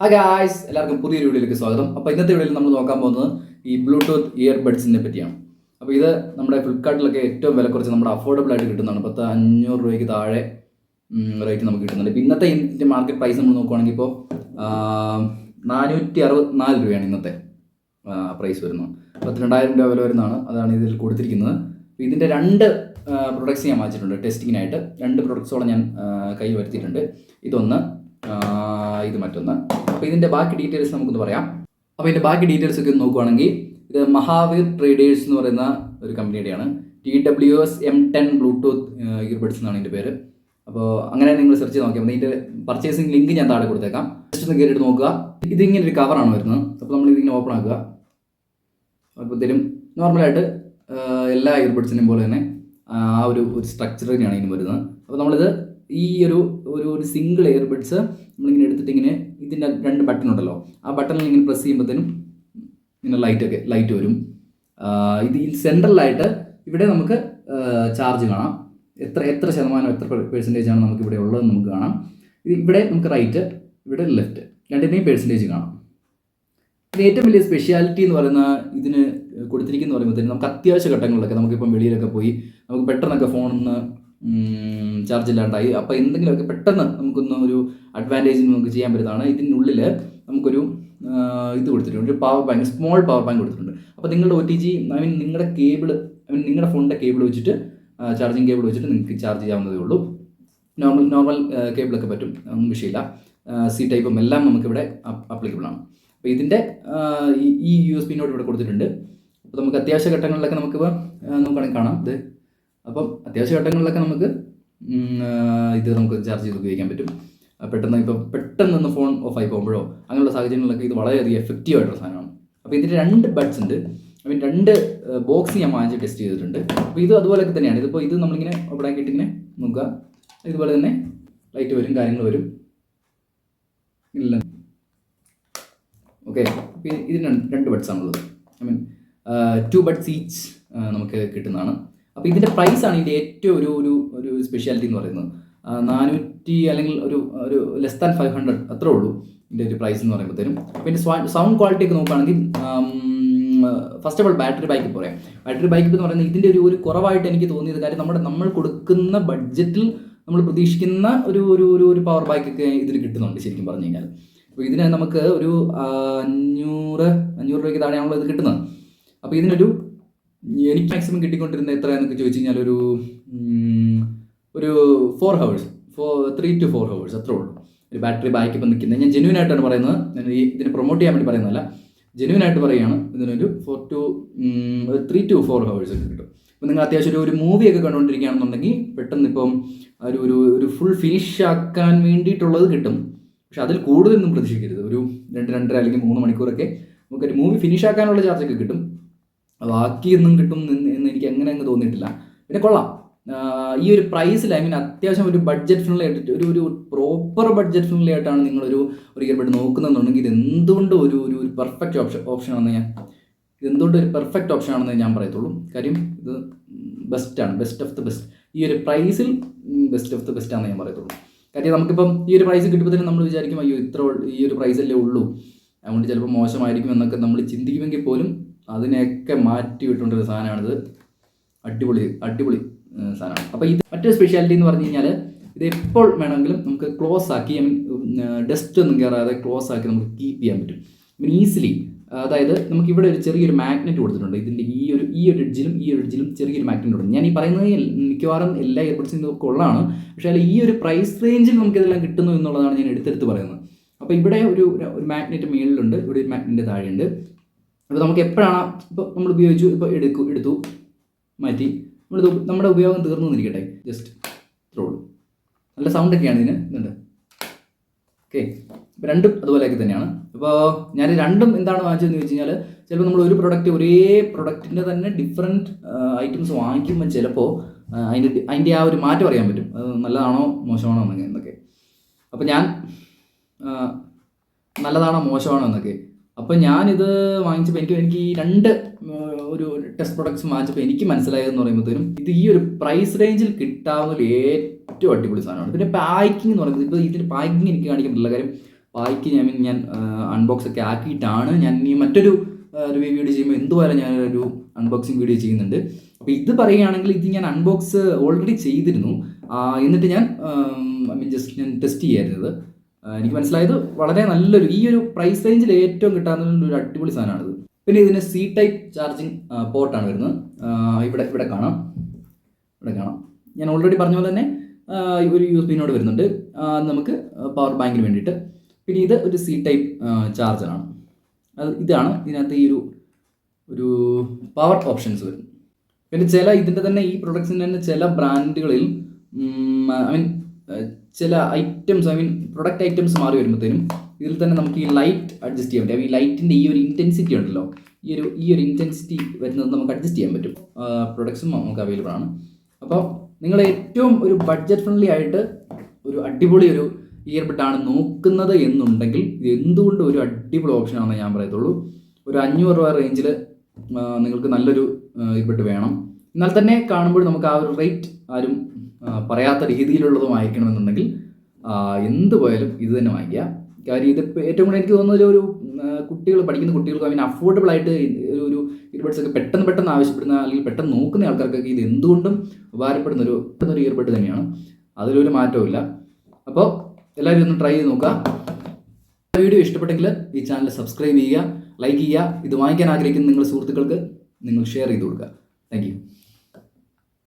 Hi guys, എല്ലാവർക്കും പുതിയൊരു വീഡിയോയിലേക്ക് സ്വാഗതം. അപ്പോൾ ഇന്നത്തെ വീഡിയോയിൽ നമ്മൾ നോക്കാൻ പോകുന്നത് ഈ ബ്ലൂടൂത്ത് ഇയർബഡ്സിനെ പറ്റിയാണ്. അപ്പോൾ ഇത് നമ്മുടെ ഫ്ലിപ്കാർട്ടിലൊക്കെ ഏറ്റവും വില കുറച്ച് നമ്മുടെ അഫോർഡബിൾ ആയിട്ട് കിട്ടുന്നതാണ്. 500 രൂപയ്ക്ക് താഴെ റേറ്റ് നമുക്ക് കിട്ടുന്നുണ്ട്. ഇപ്പോൾ ഇന്നത്തെ ഇതിൻ്റെ മാർക്കറ്റ് പ്രൈസ് നമ്മൾ നോക്കുകയാണെങ്കിൽ ഇപ്പോൾ 464 രൂപയാണ് ഇന്നത്തെ പ്രൈസ് വരുന്നത്. 32,000 രൂപ വില വരുന്നതാണ്. അതാണ് ഇതിൽ കൊടുത്തിരിക്കുന്നത്. അപ്പോൾ ഇതിൻ്റെ രണ്ട് പ്രൊഡക്ട്സ് ഞാൻ വാങ്ങിച്ചിട്ടുണ്ട് ടെസ്റ്റിങ്ങിനായിട്ട്. രണ്ട് പ്രൊഡക്ട്സോളം ഞാൻ കൈ വരുത്തിയിട്ടുണ്ട്. ഇതൊന്ന്, ഇത് മറ്റൊന്ന്. അപ്പോൾ ഇതിൻ്റെ ബാക്കി ഡീറ്റെയിൽസ് നമുക്കൊന്ന് പറയാം. അപ്പോൾ ഇതിൻ്റെ ബാക്കി ഡീറ്റെയിൽസ് ഒക്കെ നോക്കുകയാണെങ്കിൽ ഇത് മഹാവീർ ട്രേഡേഴ്സ് എന്ന് പറയുന്ന ഒരു കമ്പനിയുടെയാണ്. TWS M10 ബ്ലൂടൂത്ത് ഇയർബഡ്സ് എന്നാണ് ഇതിൻ്റെ പേര്. അപ്പോൾ അങ്ങനെ നിങ്ങൾ സെർച്ച് ചെയ്ത് നോക്കിയാൽ മതി. ഇതിൻ്റെ പർച്ചേസിങ് ലിങ്ക് ഞാൻ താഴെ കൊടുത്തേക്കാം. ജസ്റ്റ് ഒന്ന് കയറിയിട്ട് നോക്കുക. ഇതിങ്ങനെ ഒരു കവറാണ് വരുന്നത്. അപ്പോൾ നമ്മൾ ഇതിങ്ങനെ ഓപ്പൺ ആക്കുക. അപ്പോഴത്തേലും നോർമലായിട്ട് എല്ലാ ഇയർബഡ്സിനെയും പോലെ തന്നെ ആ ഒരു സ്ട്രക്ചറിനാണ് ഇതിന് വരുന്നത്. അപ്പോൾ നമ്മളിത് ഈ ഒരു സിംഗിൾ ഇയർബഡ്സ് നമ്മളിങ്ങനെ എടുത്തിട്ട് ഇങ്ങനെ ഇതിൻ്റെ രണ്ട് ബട്ടൺ ഉണ്ടല്ലോ, ആ ബട്ടണിൽ ഇങ്ങനെ പ്രസ് ചെയ്യുമ്പോഴത്തേനും ഇങ്ങനെ ലൈറ്റ് വരും. ഇത് ഈ സെൻട്രലായിട്ട് ഇവിടെ നമുക്ക് ചാർജ് കാണാം. എത്ര ശതമാനം, എത്ര പെർസെൻറ്റേജ് ആണ് നമുക്ക് ഇവിടെ ഉള്ളതെന്ന് നമുക്ക് കാണാം. ഇവിടെ നമുക്ക് റൈറ്റ്, ഇവിടെ ലെഫ്റ്റ്, രണ്ടിൻ്റെയും പെർസെൻറ്റേജ് കാണാം. ഇത് ഏറ്റവും വലിയ സ്പെഷ്യാലിറ്റി എന്ന് പറയുന്ന ഇതിന് കൊടുത്തിരിക്കുന്ന പറയുമ്പോഴത്തേനും നമുക്ക് അത്യാവശ്യ ഘട്ടങ്ങളിലൊക്കെ നമുക്കിപ്പം വെളിയിലൊക്കെ പോയി നമുക്ക് പെട്ടെന്നൊക്കെ ഫോണിന്ന് ചാർജ് ഇല്ലാണ്ടായി, അപ്പോൾ എന്തെങ്കിലുമൊക്കെ പെട്ടെന്ന് നമുക്കൊന്ന് ഒരു അഡ്വാൻറ്റേജ് നമുക്ക് ചെയ്യാൻ പറ്റുന്നതാണ്. ഇതിനുള്ളിൽ നമുക്കൊരു ഇത് കൊടുത്തിട്ടുണ്ട്, ഒരു power bank, small power bank കൊടുത്തിട്ടുണ്ട്. അപ്പോൾ നിങ്ങളുടെ OTG നിങ്ങളുടെ കേബിൾ, നിങ്ങളുടെ ഫോണിൻ്റെ കേബിൾ വെച്ചിട്ട്, ചാർജിങ് കേബിൾ വെച്ചിട്ട് നിങ്ങൾക്ക് ചാർജ് ചെയ്യാവുന്നതേ ഉള്ളൂ. നോർമൽ കേബിളൊക്കെ പറ്റും, ഒന്നും വിഷയമില്ല. C ടൈപ്പും എല്ലാം നമുക്കിവിടെ അപ്ലിക്കബിൾ ആണ്. അപ്പോൾ ഇതിൻ്റെ ഈ USB നോട്ട് ഇവിടെ കൊടുത്തിട്ടുണ്ട്. അപ്പോൾ നമുക്ക് അത്യാവശ്യ ഘട്ടങ്ങളിലൊക്കെ നമുക്കിപ്പോൾ നോക്കുകയാണെങ്കിൽ കാണാം ഇത്. അപ്പം അത്യാവശ്യ ഘട്ടങ്ങളിലൊക്കെ നമുക്ക് ഇത് നമുക്ക് ചാർജ് ചെയ്ത് ഉപയോഗിക്കാൻ പറ്റും. പെട്ടെന്ന് ഫോൺ ഓഫായി പോകുമ്പോഴോ അങ്ങനെയുള്ള സാഹചര്യങ്ങളിലൊക്കെ ഇത് വളരെയധികം എഫക്റ്റീവ് ആയിട്ടുള്ള സാധനമാണ്. അപ്പോൾ ഇതിൻ്റെ രണ്ട് ബഡ്സ് ഉണ്ട്. രണ്ട് ബോക്സ് ഞാൻ വാങ്ങിച്ച് ടെസ്റ്റ് ചെയ്തിട്ടുണ്ട്. അപ്പോൾ ഇത് അതുപോലെയൊക്കെ തന്നെയാണ്. ഇത് നമ്മളിങ്ങനെ ഓപ്പൺ ആക്കിയിട്ട് ഇങ്ങനെ നോക്കുക, ഇതുപോലെ തന്നെ ലൈറ്റ് വരും, കാര്യങ്ങൾ വരും. ഇല്ല, ഓക്കെ. ഇതിന് രണ്ട് ബഡ്സാണുള്ളത്. 2 ബഡ്സ് ഈച്ച് നമുക്ക് കിട്ടുന്നതാണ്. അപ്പോൾ ഇതിൻ്റെ പ്രൈസാണ് ഇതിൻ്റെ ഏറ്റവും ഒരു സ്പെഷ്യാലിറ്റി എന്ന് പറയുന്നത്. 400 അല്ലെങ്കിൽ ഒരു ലെസ് ദാൻ 500 അത്രേ ഉള്ളൂ ഇതിൻ്റെ ഒരു പ്രൈസ് എന്ന് പറയുമ്പോഴത്തേനും. അപ്പോൾ ഇതിൻ്റെ സൗണ്ട് ക്വാളിറ്റി ഒക്കെ നോക്കുകയാണെങ്കിൽ first of all battery backup പറയാം. ബാറ്ററി ബാക്കപ്പ് എന്ന് പറയുന്നത് ഇതിൻ്റെ ഒരു കുറവായിട്ട് എനിക്ക് തോന്നിയത് കാര്യം നമ്മൾ കൊടുക്കുന്ന ബഡ്ജറ്റിൽ നമ്മൾ പ്രതീക്ഷിക്കുന്ന ഒരു പവർ ബാക്കൊക്കെ ഇതിൽ കിട്ടുന്നുണ്ട് ശരിക്കും പറഞ്ഞു കഴിഞ്ഞാൽ. അപ്പോൾ ഇതിന് നമുക്ക് ഒരു 500 രൂപയ്ക്ക് താഴെയാണല്ലോ ഇത് കിട്ടുന്നത്. അപ്പോൾ എനിക്ക് മാക്സിമം കിട്ടിക്കൊണ്ടിരുന്ന എത്രയാണെന്നൊക്കെ ചോദിച്ചു കഴിഞ്ഞാൽ ഒരു 4 hours, 3 to 4 hours അത്രേ ഉള്ളൂ ഒരു ബാറ്ററി ബാക്കപ്പ് നിൽക്കുന്നത്. ഞാൻ ജെന്യൂൻ ആയിട്ടാണ് പറയുന്നത്, ഞാൻ ഇതിനെ പ്രൊമോട്ട് ചെയ്യാൻ വേണ്ടി പറയുന്നതല്ല, ജെന്യൂൻ ആയിട്ട് പറയുകയാണ്. ഇതിനൊരു 3 to 4 hours ഒക്കെ കിട്ടും. അപ്പോൾ നിങ്ങൾ അത്യാവശ്യം ഒരു മൂവിയൊക്കെ കണ്ടുകൊണ്ടിരിക്കുകയാണെന്നുണ്ടെങ്കിൽ പെട്ടെന്ന് ഇപ്പം ഒരു ഫുൾ ഫിനിഷ് ആക്കാൻ വേണ്ടിയിട്ടുള്ളത് കിട്ടും. പക്ഷെ അതിൽ കൂടുതലൊന്നും പ്രതീക്ഷിക്കരുത്. ഒരു 2-2.5 അല്ലെങ്കിൽ 3 മണിക്കൂറൊക്കെ നമുക്കൊരു മൂവി ഫിനിഷ് ആക്കാനുള്ള ചാർജൊക്കെ കിട്ടും. ബാക്കിയൊന്നും കിട്ടും എന്ന് എനിക്ക് അങ്ങ് തോന്നിയിട്ടില്ല. പിന്നെ കൊള്ളാം. ഈ ഒരു പ്രൈസിൽ അത്യാവശ്യം ഒരു ബഡ്ജറ്റ് ഫ്രണ്ട്ലി ആയിട്ട് ഒരു പ്രോപ്പർ ബഡ്ജറ്റ് ഫ്രണ്ട്ലി ആയിട്ടാണ് നിങ്ങളൊരു ഇയർബഡ് നോക്കുന്നതെന്നുണ്ടെങ്കിൽ ഇത് എന്തുകൊണ്ട് ഒരു പെർഫെക്റ്റ് ഓപ്ഷനാണെന്ന് ഞാൻ പറയത്തുള്ളൂ. കാര്യം ഇത് ബെസ്റ്റാണ്, ബെസ്റ്റ് ഓഫ് ദ ബെസ്റ്റ്. ഈ ഒരു പ്രൈസിൽ ബെസ്റ്റ് ഓഫ് ദ ബെസ്റ്റ് ആണെന്ന് ഞാൻ പറയത്തുള്ളൂ. കാര്യം നമുക്കിപ്പം ഈ ഒരു പ്രൈസ് കിട്ടുമ്പോഴത്തേനും നമ്മൾ വിചാരിക്കും അയ്യോ ഈ ഒരു പ്രൈസല്ലേ ഉള്ളൂ, അതുകൊണ്ട് ചിലപ്പോൾ മോശമായിരിക്കും എന്നൊക്കെ നമ്മൾ ചിന്തിക്കുമെങ്കിൽ പോലും അതിനെയൊക്കെ മാറ്റി വിട്ടുകൊണ്ടൊരു സാധനമാണിത്. അടിപൊളി സാധനമാണ്. അപ്പോൾ ഇത് മറ്റൊരു സ്പെഷ്യാലിറ്റി എന്ന് പറഞ്ഞു കഴിഞ്ഞാൽ ഇത് എപ്പോൾ വേണമെങ്കിലും നമുക്ക് ക്ലോസ് ആക്കി, ഡസ്റ്റ് ഒന്നും കയറാതെ ക്ലോസ് ആക്കി നമുക്ക് കീപ്പ് ചെയ്യാൻ പറ്റും ഈസിലി. അതായത് നമുക്ക് ഇവിടെ ഒരു ചെറിയൊരു മാഗ്നറ്റ് കൊടുത്തിട്ടുണ്ട്. ഇതിൻ്റെ ഈ ഒരു എഡ്ജിലും ചെറിയൊരു മാഗ്നറ്റ് കൊടുക്കും. ഞാൻ ഈ പറയുന്നത് മിക്കവാറും എല്ലാ ഇയർബഡ്സിനും ഇതൊക്കെ ഉള്ളതാണ്. പക്ഷേ ഈ ഒരു പ്രൈസ് റേഞ്ചിൽ നമുക്കിതെല്ലാം കിട്ടുന്നു എന്നുള്ളതാണ് ഞാൻ എടുത്തെടുത്ത് പറയുന്നത്. അപ്പോൾ ഇവിടെ ഒരു മാഗ്നറ്റ് മേളിലുണ്ട്, ഇവിടെ ഒരു മാഗ്നറ്റ് താഴെയുണ്ട്. അപ്പോൾ നമുക്ക് എപ്പോഴാണ് ഇപ്പോൾ നമ്മൾ ഉപയോഗിച്ചു, ഇപ്പോൾ എടുത്തു മാറ്റി, നമ്മുടെ ഉപയോഗം തീർന്നു എന്നിരിക്കട്ടെ, ജസ്റ്റ് ഇത്രേ ഉള്ളൂ. നല്ല സൗണ്ടൊക്കെയാണ് ഇതിന്, ഇതുണ്ട്. ഓക്കെ. ഇപ്പോൾ രണ്ടും അതുപോലെയൊക്കെ തന്നെയാണ്. അപ്പോൾ ഞാൻ രണ്ടും എന്താണ് വാങ്ങിച്ചതെന്ന് ചോദിച്ചു കഴിഞ്ഞാൽ, ചിലപ്പോൾ നമ്മൾ ഒരു ഒരേ പ്രൊഡക്റ്റിൻ്റെ തന്നെ ഡിഫറെൻറ്റ് ഐറ്റംസ് വാങ്ങിക്കുമ്പോൾ ചിലപ്പോൾ അതിൻ്റെ ആ ഒരു മാറ്റം അറിയാൻ പറ്റും, അത് നല്ലതാണോ മോശമാണോ എന്നൊക്കെ. അപ്പോൾ ഞാൻ നല്ലതാണോ മോശമാണോ എന്നൊക്കെ. അപ്പോൾ ഞാനിത് വാങ്ങിച്ചപ്പോൾ എനിക്ക് ഈ രണ്ട് ഒരു ടെസ്റ്റ് പ്രൊഡക്ട്സ് വാങ്ങിച്ചപ്പോൾ എനിക്ക് മനസ്സിലായതെന്ന് പറയുമ്പോഴത്തേനും ഇത് ഈ ഒരു പ്രൈസ് റേഞ്ചിൽ കിട്ടാവുന്ന ഏറ്റവും അടിപൊളി സാധനമാണ്. പിന്നെ പാക്കിംഗ് എന്ന് പറയുന്നത്, ഇപ്പോൾ ഇതിൻ്റെ പാക്കിംഗ് എനിക്ക് കാണിക്കാൻ പറ്റില്ല. കാര്യം പായ്ക്ക് ഞാൻ അൺബോക്സ് ഒക്കെ ആക്കിയിട്ടാണ് ഞാൻ ഈ മറ്റൊരു റിവ്യൂ വീഡിയോ ചെയ്യുമ്പോൾ എന്തുപോലെ ഞാനൊരു അൺബോക്സിങ് വീഡിയോ ചെയ്യുന്നുണ്ട്. അപ്പോൾ ഇത് പറയുകയാണെങ്കിൽ ഇത് ഞാൻ അൺബോക്സ് ഓൾറെഡി ചെയ്തിരുന്നു. എന്നിട്ട് ഞാൻ ഞാൻ ടെസ്റ്റ് ചെയ്യായിരുന്നത്. എനിക്ക് മനസ്സിലായത് വളരെ നല്ലൊരു ഈ ഒരു പ്രൈസ് റേഞ്ചിൽ ഏറ്റവും കിട്ടാവുന്ന ഒരു അടിപൊളി സാധനമാണിത്. പിന്നെ ഇതിന് സി ടൈപ്പ് ചാർജിങ് പോർട്ടാണ് വരുന്നത്. ഇവിടെ കാണാം. ഞാൻ ഓൾറെഡി പറഞ്ഞ പോലെ തന്നെ ഒരു USB നോട് വരുന്നുണ്ട് നമുക്ക് പവർ ബാങ്കിന് വേണ്ടിയിട്ട്. പിന്നെ ഇത് ഒരു സി ടൈപ്പ് ചാർജറാണ്. ഇതാണ് ഇതിനകത്ത് ഈ ഒരു പവർ ഓപ്ഷൻസ് വരുന്നത്. പിന്നെ ഇതിൻ്റെ തന്നെ ഈ പ്രൊഡക്ട്സിൻ്റെ തന്നെ ചില ബ്രാൻഡുകളിൽ ചില ഐറ്റംസ് പ്രൊഡക്റ്റ് ഐറ്റംസ് മാറി വരുമ്പോഴത്തേനും ഇതിൽ തന്നെ നമുക്ക് ഈ ലൈറ്റ് അഡ്ജസ്റ്റ് ചെയ്യാൻ പറ്റും. ഈ ലൈറ്റിൻ്റെ ഈ ഒരു ഇൻറ്റൻസിറ്റി ഉണ്ടല്ലോ, ഈ ഒരു ഇൻറ്റൻസിറ്റി വരുന്നത് നമുക്ക് അഡ്ജസ്റ്റ് ചെയ്യാൻ പറ്റും. പ്രൊഡക്ട്സും നമുക്ക് അവൈലബിൾ ആണ്. അപ്പോൾ നിങ്ങൾ ഏറ്റവും ഒരു ബഡ്ജറ്റ് ഫ്രണ്ട്ലി ആയിട്ട് ഒരു അടിപൊളി ഒരു ഇയർബഡാണ് നോക്കുന്നത് എന്നുണ്ടെങ്കിൽ ഇത് എന്തുകൊണ്ട് ഒരു അടിപൊളി ഓപ്ഷനാണെന്ന് ഞാൻ പറയത്തുള്ളൂ. ഒരു 500 രൂപ റേഞ്ചിൽ നിങ്ങൾക്ക് നല്ലൊരു ഇയർബഡ് വേണം, എന്നാൽ തന്നെ കാണുമ്പോൾ നമുക്ക് ആ ഒരു റേറ്റ് ആരും പറയാത്ത രീതിയിലുള്ളതുമായിരിക്കണമെന്നുണ്ടെങ്കിൽ എന്ത് പോയാലും ഇത് തന്നെ വാങ്ങിക്കുക. കാര്യം ഇതിപ്പോൾ ഏറ്റവും കൂടുതൽ എനിക്ക് തോന്നുന്നത് ഒരു പഠിക്കുന്ന കുട്ടികൾക്ക് അഫോർഡബിൾ ആയിട്ട് ഒരു ഇയർബഡ്സ് ഒക്കെ പെട്ടെന്ന് ആവശ്യപ്പെടുന്ന അല്ലെങ്കിൽ പെട്ടെന്ന് നോക്കുന്ന ആൾക്കാർക്കൊക്കെ ഇത് എന്തുകൊണ്ടും ഉപകാരപ്പെടുന്ന ഒരു ഇയർബഡ് തന്നെയാണ്. അതിലൊരു മാറ്റവും. അപ്പോൾ എല്ലാവരും ഒന്ന് ട്രൈ ചെയ്ത് നോക്കുക. വീഡിയോ ഇഷ്ടപ്പെട്ടെങ്കിൽ ഈ ചാനൽ സബ്സ്ക്രൈബ് ചെയ്യുക, ലൈക്ക് ചെയ്യുക. ഇത് വാങ്ങിക്കാൻ ആഗ്രഹിക്കുന്ന നിങ്ങളുടെ സുഹൃത്തുക്കൾക്ക് നിങ്ങൾ ഷെയർ ചെയ്ത് കൊടുക്കുക. Thank you.